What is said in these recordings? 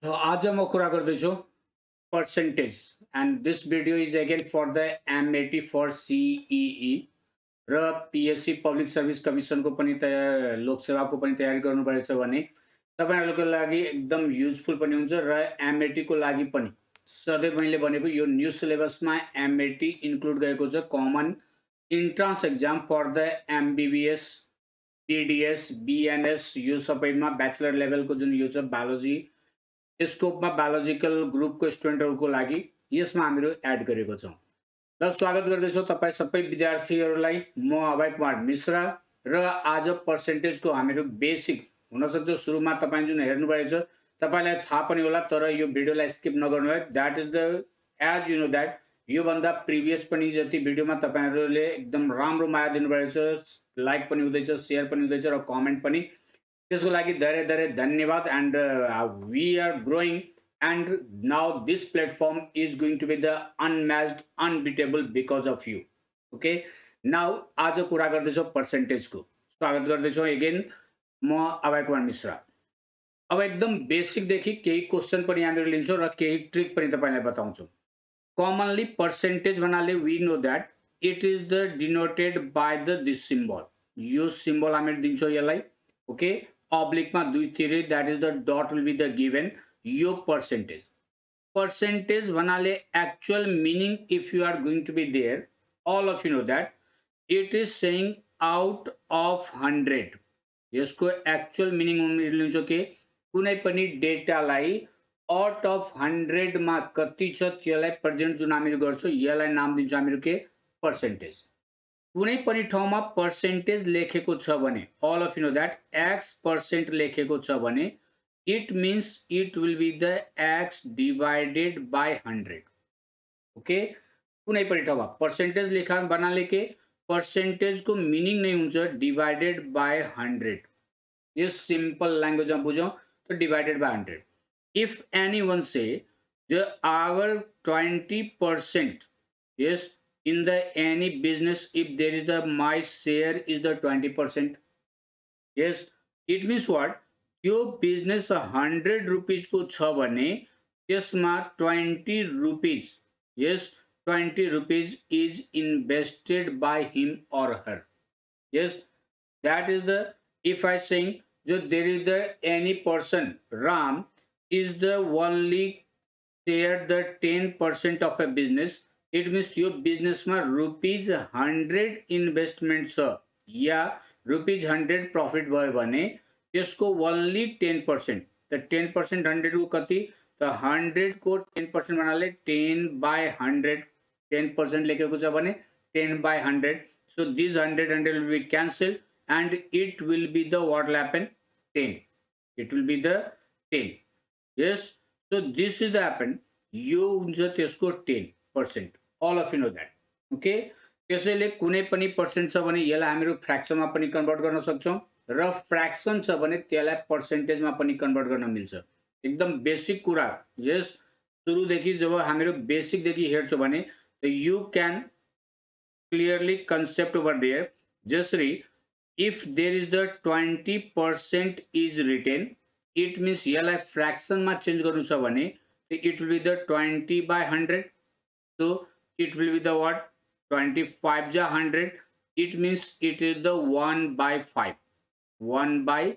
आज म कुरा गर्दैछु percentage and this video is again for the M80 for CEE र PSC पब्लिक सर्भिस कमिसनको पनि लोकसेवाको पनि तयारी गर्नुभएछ भने तपाईँहरूको लागि एकदम युजफुल पनि हुन्छ र M80 को लागि पनि सधैँ मैले भनेको यो न्यू सिलेबसमा M80 इन्क्लुड गरेको छ common entrance exam for the MBBS BDS BNS यो सबैमा ब्याचलर लेभलको जुन यो छ बायोलोजी स्कोपमा बायोलोजिकल ग्रुपको स्टुडेन्टहरूको लागि यसमा हामीहरू एड गरेको छौँ। र स्वागत गर्दैछौँ तपाईँ सबै विद्यार्थीहरूलाई। म अभय कुमार मिश्रा र आज पर्सेन्टेजको हामीहरू बेसिक हुनसक्छ सुरुमा तपाईँ जुन हेर्नुभएछ तपाईँलाई थाहा पनि होला, तर यो भिडियोलाई स्किप नगर्नु है। That is the as you know that योभन्दा प्रिभियस पनि जति भिडियोमा तपाईँहरूले एकदम राम्रो माया दिनुभएछ, लाइक पनि हुँदैछ, सेयर पनि हुँदैछ र कमेन्ट पनि, त्यसको लागि धेरै धेरै धन्यवाद। And we are growing and now this platform is going to be the unmatched unbeatable because of you. Okay, now आज कुरा गर्दैछौँ पर्सेन्टेजको। स्वागत गर्दैछौँ एगेन, म अभय कुमार मिश्रा। अब एकदम बेसिकदेखि केही क्वेसन पनि यहाँनिर लिन्छौँ र केही ट्रिक पनि तपाईँलाई बताउँछौँ। कमनली पर्सेन्टेज भन्नाले we know that it is the denoted by the this symbol. यो सिम्बल हामीले दिन्छौँ यसलाई। ओके, अब्लिकमा दुईतिर that is the dot will be the given यो पर्सेन्टेज। पर्सेन्टेज भन्नाले actual meaning if you are going to be there, all of you know that it is saying out of 100। यसको actual meaning लिन्छौँ कि कुनै पनि डेटालाई out of 100 मा कति छ त्यसलाई प्रेजेन्ट जुन हामीहरू गर्छौँ यसलाई नाम दिन्छौँ हामीहरू के पर्सेन्टेज। कुनै पनि ठाउँमा पर्सेन्टेज लेखेको छ भने all of you know that X% लेखेको छ भने it means it will be the X divided by 100। Okay, कुनै पनि ठाउँमा पर्सेन्टेज लेखा भन्नाले के पर्सेन्टेजको मिनिङ नै हुन्छ डिभाइडेड बाई 100। यो सिम्पल ल्याङ्ग्वेजमा बुझौँ त divided by 100। If anyone say the our 20%, yes, in the any business, if there is the my share is the 20%, yes, it means what, यो बिजनेस 100 रुपीज को छ भने त्यसमा 20 rupees, yes, 20 rupees is invested by him or her। yes, that is the, if I saying so there is the any person Ram is the only share the 10% of a business, it means your business ma rupees 100 investment छ या rupees 100 profit भयो भने त्यसको only 10%, the 10% 100 को कति त 100 को 10% भन्नाले 10 by 100, 10% लेखेको छ भने 10 by 100, so this 100 will be cancelled and it will be the what will happen 10, it will be the 10। yes, so this is the happen यो हुन्छ त्यसको 10%, all of you know that। Okay, त्यसैले कुनै पनि percent छ भने यसलाई हामीहरू फ्र्याक्सनमा पनि कन्भर्ट गर्न सक्छौँ र फ्र्याक्सन छ भने त्यसलाई पर्सेन्टेजमा पनि कन्भर्ट गर्न मिल्छ। एकदम बेसिक कुरा। यस, सुरुदेखि जब हामीहरू बेसिकदेखि हेर्छौँ भने you can clearly concept over there। जसरी if there is the 20% is written, it means यसलाई फ्र्याक्सनमा चेन्ज गर्नु छ भने it will be the 20 by 100, so it will be the what 25 ja 100, it means it is the 1 by 5, 1 by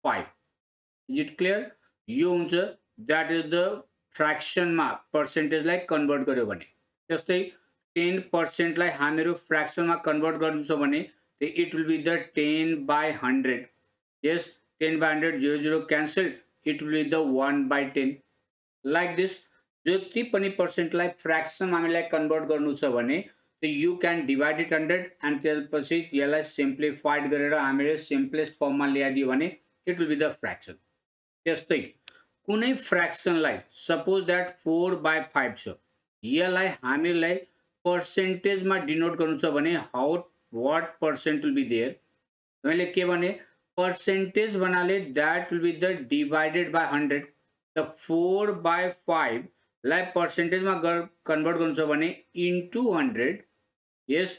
5। is it clear? यो हुन्छ that is the फ्र्याक्सनमा पर्सेन्टेजलाई convert गर्यो भने। जस्तै 10% लाई हामीहरू फ्र्याक्सनमा कन्भर्ट गर्नु छ भने it will be the 10 by 100। yes, 10 by 100 0 0 cancelled, it will be the 1 by 10। like this जति पनि पर्सेन्टलाई फ्र्याक्सनमा हामीलाई कन्भर्ट गर्नु छ भने you can divide it 100 and त्यसपछि यसलाई सिम्प्लिफाइड गरेर हामीले सिम्पलेस्ट फर्ममा ल्याइदियो भने it will be the fraction। त्यस्तै कुनै फ्र्याक्सनलाई सपोज द्याट 4 by 5 छ, यसलाई हामीलाई पर्सेन्टेजमा डिनोट गर्नु छ भने how what percent will be there, मैले के भने पर्सेन्टेज भन्नाले that will be the divided by 100। त 4 by 5 लाई पर्सेन्टेजमा कन्भर्ट गर्नु छ भने इन्टु 100, यस,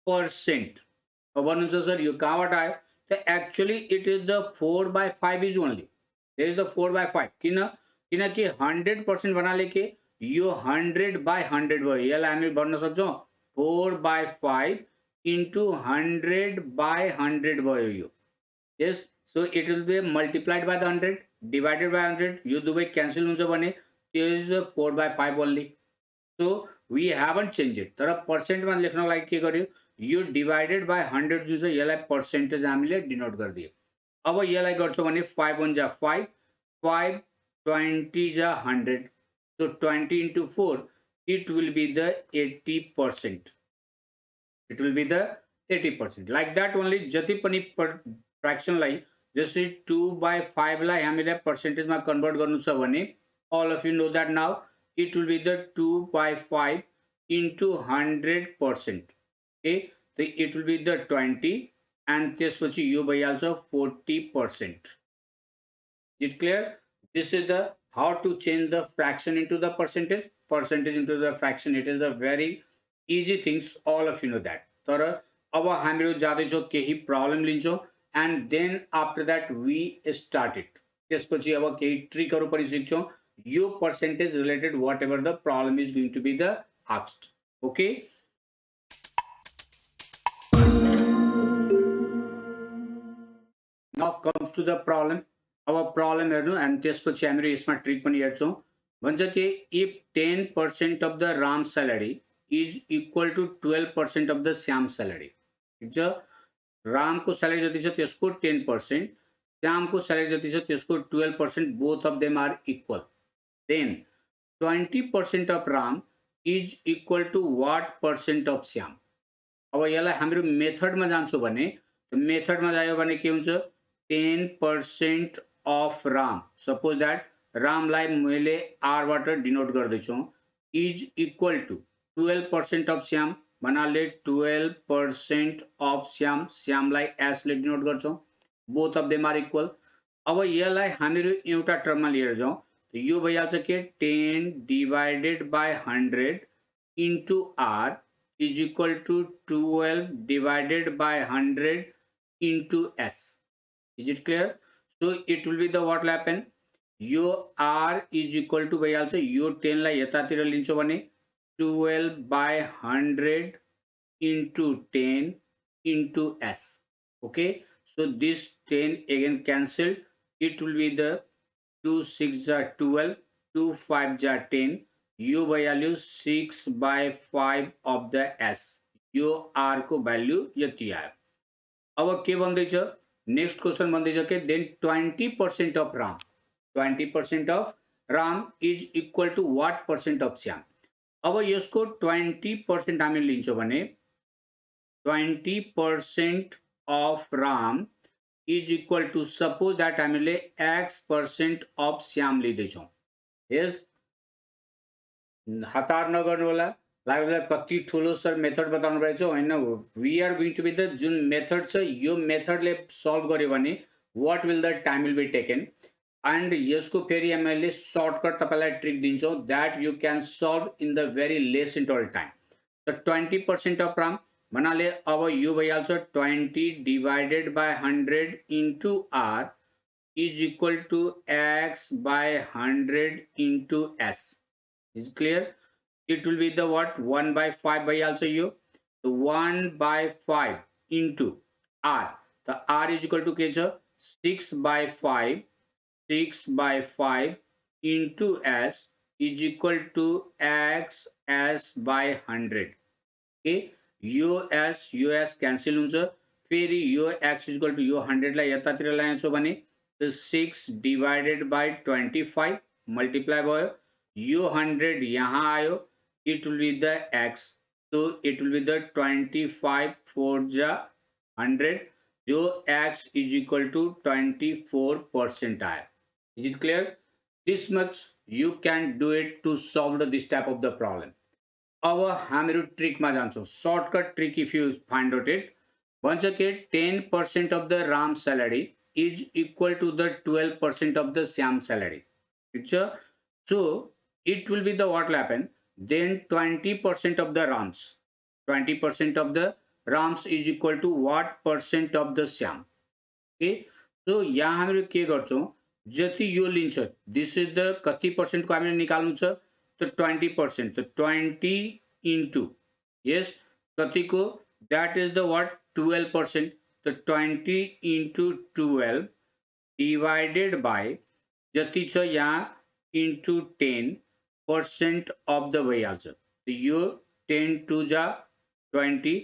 पर्सेन्ट। अब भन्नुहुन्छ सर यो कहाँबाट आयो त actually it is the 4 by 5 is only, there is the 4 by 5 किन किनकि 100% भन्नाले के यो 100/100 भयो यसलाई हामी भन्न सक्छौं 4/5 into 100/100 भयो यो yes so it will be multiplied by the 100 divided by 100 यो दुवै क्यान्सल हुन्छ भने त्यो is 4/5 only so we haven't changed it तर पर्सेन्ट मा लेख्नको लागि के गर्यो यो डिवाइडेड बाइ 100 जुन छ यसलाई पर्सेन्टेज हामीले डिनोट गर्दियो अब यसलाई गर्छौं भने 5 1 जा 5 5 20 जा 100 so 20 into 4 it will be the 80% it will be the 80% like that only जति पनि फ्र्याक्सन लाई जस्तै 2/5 लाई हामीले पर्सेन्टेज मा कन्भर्ट गर्नु छ भने all of you know that now it will be the 2/5 into 100% okay so it will be the 20 and त्यसपछि यो भइहाल्छ 40% is it clear this is the how to change the fraction into the percentage into the fraction it is the very easy things all of you know that तर अब हामीहरु जादै छौ केही problem लिन्छौ and then after that we start it त्यसपछि अब केही ट्रिकहरु पनि सिक्छौ यो percentage related whatever the problem is going to be the asked okay now comes to the problem अब प्रब्लम हेर्नु and त्यसपछि हामीहरु यसमा ट्रिक पनि हेर्छौ भन्छ के if 10% of the ram salary is equal to 12% of the Shyam salary ठीक छ राम को सैलरी जति छ त्यसको 10% श्याम को सैलरी जति छ त्यसको 12% both of them are equal then 20% of ram is equal to what percent of Shyam अब यसलाई हाम्रो मेथड मा जान्छौ भने मेथड मा जायो भने के हुन्छ 10% of ram suppose that ram लाई मैले r बाट डिनोट गर्दै छु is equal to 12% of Shyam भन्नाले 12% of श्याम श्यामलाई s ले डिनोट गर्छौं both of them are equal अब यसलाई हामीहरु एउटा टर्ममा लिएर जाउँ यो भइहाल्छ के 10 divided by 100 into r is equal to 12 divided by 100 into s is it clear so it will be the what will happen यो r is equal to भइहाल्छ यो 10 लाई यतातिर लिन्छौ भने 12 by 100 into 10 into s okay so this 10 again cancelled it will be the 2 6 are 12 2 5 are 10 यो value 6 by 5 of the s यो r को value यति आयो अब के भन्दैछ नेक्स्ट क्वेशन भन्दैछ के then 20% of ram 20% of ram is equal to what percent of Shyam अब यसको 20% हामी लिन्छौ भने 20% of ram is equal to suppose that हामीले x% of श्याम लिदै छौ यस हतार नगर्नु होला लाग्दैन कति ठुलो सर मेथड बताउनु भएछ हैन we are going to be the जुन मेथड छ यो मेथडले सल्भ गर्यो भने what will the time will be taken and यसको फेरि हामीले सर्टकट तपाईलाई ट्रिक दिन्छौ that you can solve in the very less interval time so 20% of ram भन्नाले अब यो भइहाल्छ 20 divided by 100 into r is equal to x by 100 into s is clear it will be the what 1 by 5 भइहाल्छ यो so 1 by 5 into r the r is equal to के छ 6 by 5 6 by 5 into s is equal to x s by 100 okay यो s cancel हुन्छ फेरि यो x is equal to यो 100 लाई यतातिर ल्याउँछौ भने 6 divided by 25 multiply भयो यो 100 यहाँ आयो it will be the x so it will be the 25 4 जा 100 जो x is equal to 24% आयो is it clear this much you can do it to solve this type of the problem अब हामीहरु trick मा जान्छौ shortcut trick if you find out it भन्छ के 10% of the ram salary is equal to the 12% of the Shyam salary ठीक छ so it will be the what will happen then 20% of the rams 20% of the rams is equal to what percent of the Shyam okay so यहाँ हामीहरु के गर्छौ जति यो लिन्छ this is the कति percent को हामीले निकाल्नु छ त 20%, त 20 इन्टु यस कतिको दैट इज द व्हाट 12%, त 20 इन्टु 12 डिवाइडेड बाय जति छ यहाँ इन्टु 10% अफ द भइहाल्छ। यो 10 टू जा 20,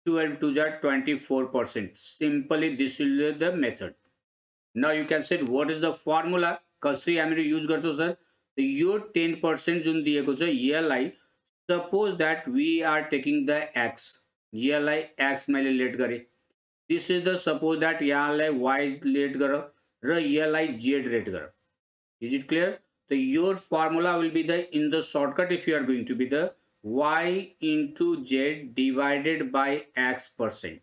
12 टू जा 24%। Simply this is the method. Now you can say what is the formula कसरी हामीले युज गर्छौं सर, यो 10% जुन दिएको छ यसलाई suppose that we are taking the x, यसलाई x मैले लेट गरे, this is the suppose that यहाँलाई y लेट गर र यसलाई z लेट गर। Is it clear? So your formula will be the in the shortcut if you are going to be the y into z divided by x percent.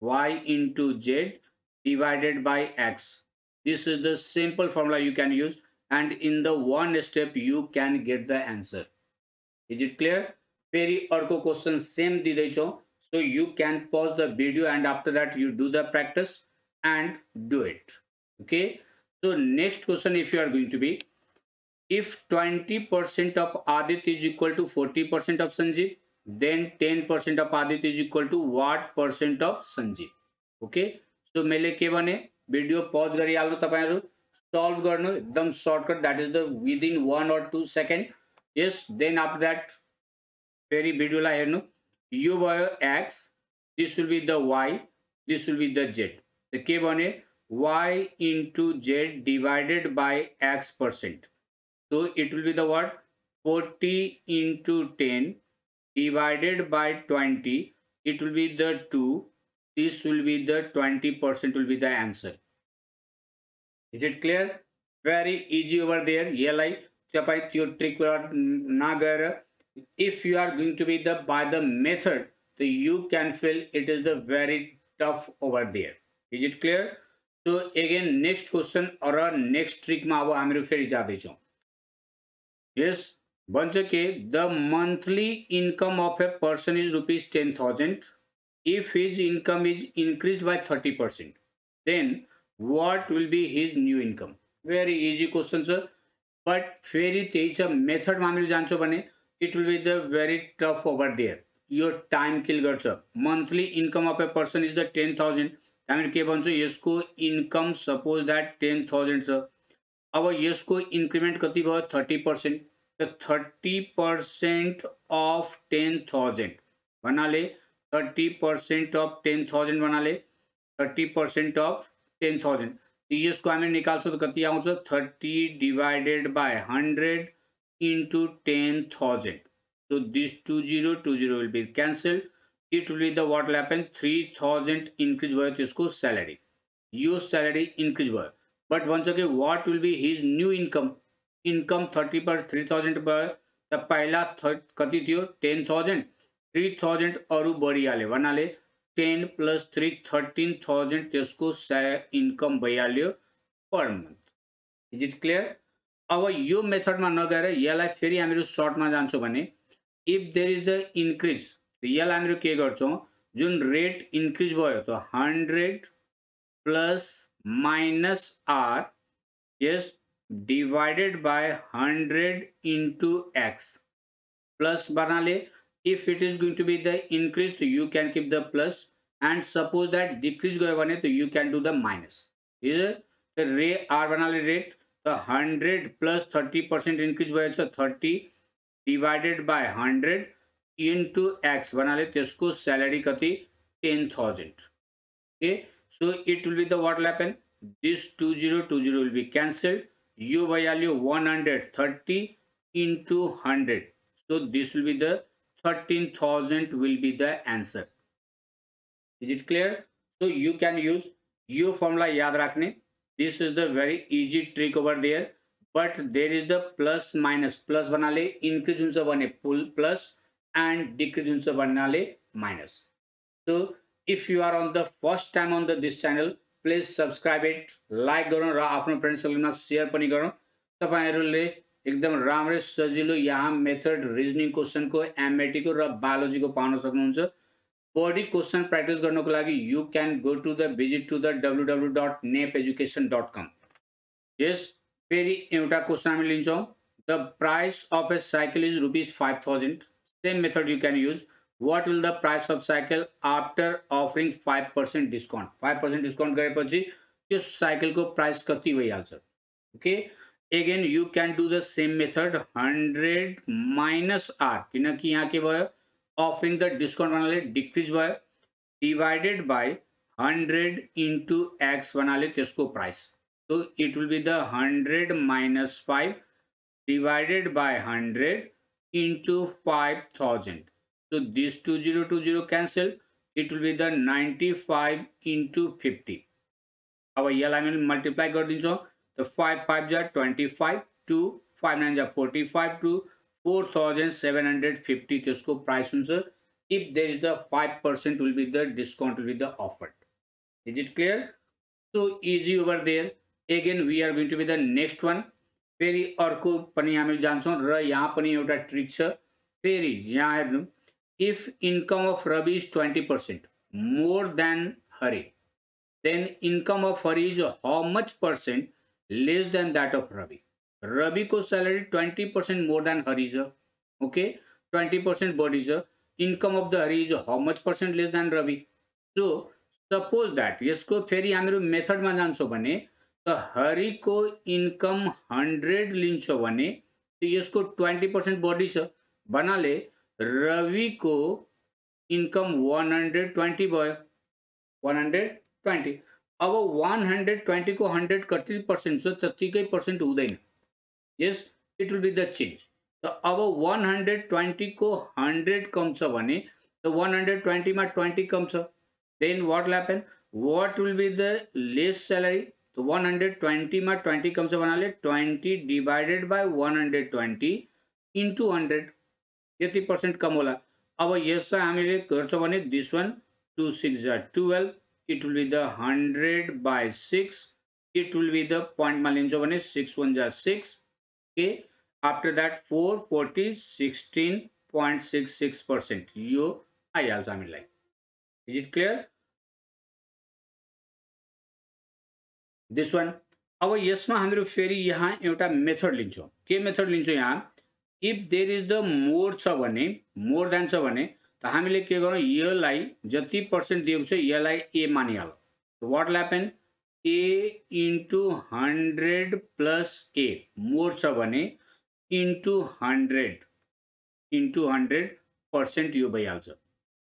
Y into z divided by x. This is the simple formula you can use, and in the one step you can get the answer. Is it clear? Very अर्को question same दिँदैछौँ, so you can pause the video and after that you do the practice and do it. Okay. So next question, if you are going to be, if 20% of Adit is equal to 40% of Sanjeev, then 10% of Adit is equal to what percent of Sanjeev? Okay. So मैले के भने video pause गरिहाल्नु, तपाईहरु solve गर्नु एकदम shortcut, that is the within 1 or 2 second. Yes, then after that फेरि भिडियोलाई हेर्नु, यो भयो x, this will be the y, this will be the z। त के भने y into z divided by x percent. So it will be the what? 40 into 10 divided by 20. It will be the 2. This will be the 20% will be the answer. Is it clear? Very easy over there. यसलाई तपाई त्यो trick नगरेर if you are going to be the by the method, so you can feel it is the very tough over there. Is it clear? So again next question or next trick मा अब हामीहरु फेरि जाँदै छौं। Yes, भन्छ के the monthly income of a person is rupees 10,000. If his income is increased by 30%, then what will be his new income? Very easy question sir, but फेरि त्यही छ मेथड मा हामीले जान्छौं भने it will be the very tough over there. यो time किल गर्छ। Monthly income of a person is the 10,000, हामीले के भन्छौं यसको इनकम सपोज दैट 10,000 छ। अब यसको इंक्रीमेंट कति भयो 30%, त 30% of 10,000 भन्नाले 30% of 10,000 भन्नाले 30% of 10,000, यसको हामी निकाल्छौं त कति आउँछ 30 divided by 100 into 10,000. So this 2020 will be cancelled. It will be the what will happen 3,000 increase भयो त्यसको salary, यो salary increase भयो, but भन्छ के what will be his new income? Income 30 पर 3,000 भयो, त पहिला कति थियो 10,000, 3,000 अरु बढिहाल्यो भन्नाले 10 plus 3 13,000 त्यसको इनकम भइहाल्यो per month. Is it clear? अब यो मेथडमा नगएर यसलाई फेरि हामीहरु सर्टमा जान्छौं भने if there is the increase, यसलाई हामीहरु के गर्छौं जुन रेट इन्क्रिज भयो त 100 plus minus r, yes, divided by 100 into x plus बनाले if it is going to be the increase so you can keep the plus, and suppose that decrease गयो भने तो you can do the minus. is the रे r बनाले rate the 100 plus 30% increase भएछ 30 divided by 100 into x भन्नाले त्यसको salary कति 10,000. okay, so it will be the what will happen, this 2020 will be cancelled, यो भइहाल्यो 130 into 100, so this will be the 13,000 will be the answer. Is it clear? So you can use your formula याद राख्ने, this is the very easy trick over there, but there is the plus minus, plus भन्नाले increase हुन्छ भने plus and decrease हुन्छ भन्नाले minus. So if you are on the first time on this channel, please subscribe it, like गरौँ र आफ्नो friend सर्कलमा share पनि गरौँ। तपाईहरुले एकदम राम्रै सजिलो यहाँ मेथड रिजनिङ क्वेशनको एमएटी को र बायोलोजी को पाउन सक्नुहुन्छ। बडी क्वेशन प्र्याक्टिस गर्नको लागि you can go to the visit to the www.nepeducation.com. यस फेरि एउटा क्वेसन हामी लिन्छौँ the price of a cycle is rupees 5000 same method you can use what will the price of cycle after offering 5% discount 5% discount गरेपछि त्यो साइकलको price कति भइहाल्छ okay again you can do the same method 100 minus R किनकि यहाँ के भयो offering the discount भन्नाले डिक्रिज भयो डिवाइडेड बाई 100 into x भन्नाले त्यसको price so it will be the 100 minus 5 divided by 100 into 5000 so these 2020 cancel it will be the 95 into 50 अब यसलाई हामीले मल्टिप्लाई गरिदिन्छौँ त 5 5 जा 25 2 5 9 जा 45 to 4750 त्यसको प्राइस हुन्छ if there is the 5% will be the discount will be the offered. Is it clear? So easy over there. Again we are going to be the next one. फेरि अर्को पनि हामी जान्छौँ र यहाँ पनि एउटा ट्रिक छ फेरि यहाँ हेर्नु if income of Ravi is 20% more than Hari then income of Hari is how much percent less than that of Ravi. Ravi को salary 20% more than Hari is okay 20% body is income of the Hari is how much percent less than Ravi. So suppose that यसको फेरि हाम्रो मेथडमा जान्छौँ भने त haricot income 100 लिन्छौँ भने त यसको 20% बढी छ भन्नाले रविको इन्कम 120 भयो 120 अब 120 को 100 कति पर्सेन्ट छ त्यतिकै पर्सेन्ट हुँदैन यस it will be the change त अब 120 को 100 कम छ भने त 120 मा 20 कम छ then what will happen what will be the less salary तो 120 मा 20 कम से बनाले 20 divided by 120 into 100 यति पर्सेंट कम होला अब यसलाई हामीले गर्छौं भने this one 2 6 are 12 it will be the 100 by 6 it will be the point मा लिन्छौं भने 6 1 are 6 okay after that 4 40 16.66% यो आइहाल्छ हामीलाई is it clear this one अब यसमा हाम्रो फेरि यहाँ एउटा मेथड लिन्छौं के मेथड लिन्छौं यहाँ if there is the more छ भने more than छ भने त हामीले के गर्नु यसलाई जति पर्सेन्ट दिएको छ यसलाई a मानिहालौ so what will happen a into 100 plus a more छ भने into 100% यो भइहाल्छ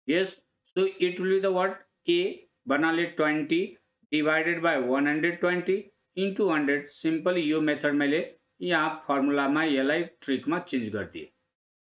yes so it will be the what a बनाले 20 divided by 120 into 100 सिंपल यो मेथड मैले यहाँ फर्मुलामा यसलाई ट्रिकमा चेन्ज गरिदिए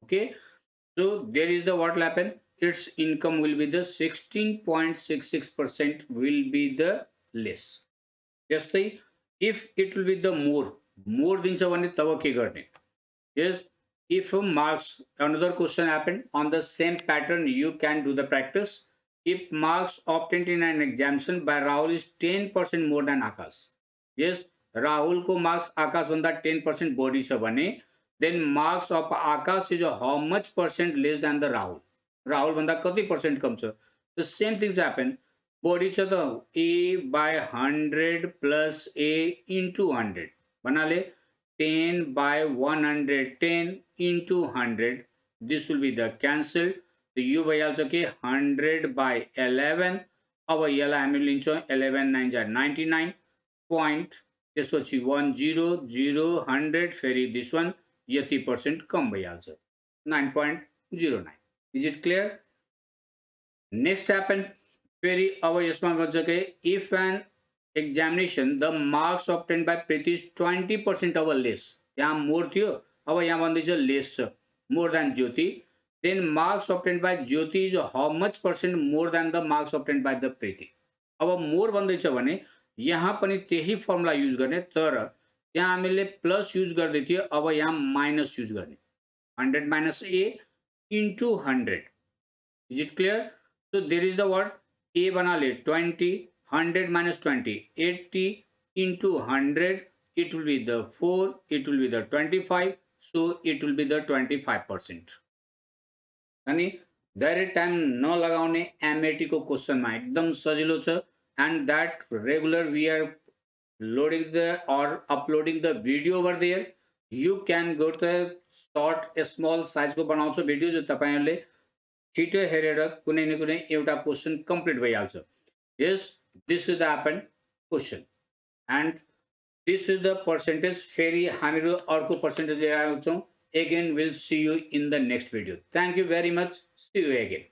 okay so there is the what will happen it's income will be the 16.66% will be the less जस्तै if it will be the more दिन्छ भने तब के गर्ने यस if marks another question happened on the same pattern you can do the practice if marks obtained in an examination by Rahul is 10% more than Akash yes Rahul ko marks Akash banda 10% body छ भने then marks of Akash is how much percent less than the Rahul banda कति percent कम छ the same things happen body छ त a by 100 plus a into 100 भन्नाले 10 by 110 into 100 this will be the cancelled so यो भइहाल्छ के 100 by 11 अब यसलाई हामी लिन्छौं 11 9 जा 99 point त्यसपछि 100 100 फेरि this one यति पर्सेन्ट कम भइहाल्छ 9.09 is it clear next happen फेरि अब यसमा भन्छ के if an examination the marks obtained by Preeti is 20% over less यहाँ more थियो अब यहाँ भन्दैछ less छ more than Jyoti then marks obtained by Jyoti is how much percent more than the marks obtained by the Preeti अब more भन्दैछ भने यहाँ पनि त्यही फर्मुला युज गर्ने तर यहाँ हामीले प्लस युज गर्दै थियो अब यहाँ माइनस युज गर्ने 100 minus a into 100 is it clear so there is the word a बनाले 20 100 minus 20 80 into 100 it will be the 4 it will be the 25 so it will be the 25% अनि धेरै time नलगाउने Amity को क्वेशनमा एकदम सजिलो छ and that regular we are loading the or uploading the video over there, you can go to short a small size को बनाउँछु video जो तपाईहरुले छिटो हेरेर कुनै न कुनै एउटा क्वेशन कम्प्लिट भइहाल्छ. Yes, this is the happened question and this is the percentage. फेरि हामीहरु अर्को percentage लिएर आउँछौं. Again we'll see you in the next video. Thank you very much. See you again.